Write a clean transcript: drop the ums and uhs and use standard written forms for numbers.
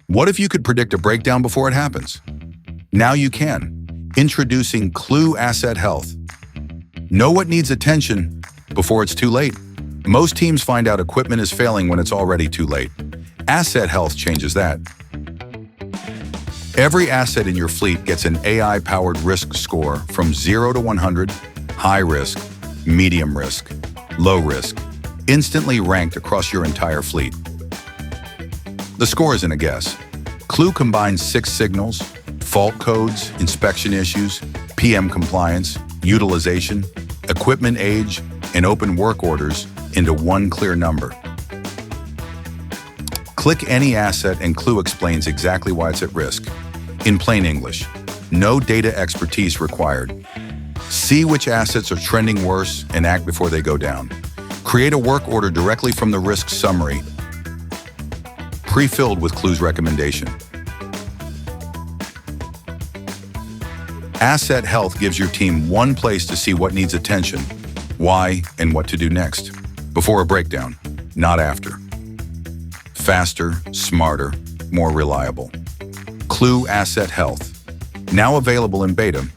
What if you could predict a breakdown before it happens? Now you can. Introducing Clue Asset Health. Know what needs attention before it's too late. Most teams find out equipment is failing when it's already too late. Asset Health changes that. Every asset in your fleet gets an AI-powered risk score from 0 to 100, high risk, medium risk, low risk, instantly ranked across your entire fleet. The score isn't a guess. Clue combines 6 signals: fault codes, inspection issues, PM compliance, utilization, equipment age, and open work orders into one clear number. Click any asset and Clue explains exactly why it's at risk. In plain English, no data expertise required. See which assets are trending worse and act before they go down. Create a work order directly from the risk summary, pre-filled with Clue's recommendation. Asset Health gives your team one place to see what needs attention, why, and what to do next. Before a breakdown, not after. Faster, smarter, more reliable. Clue Asset Health. Now available in beta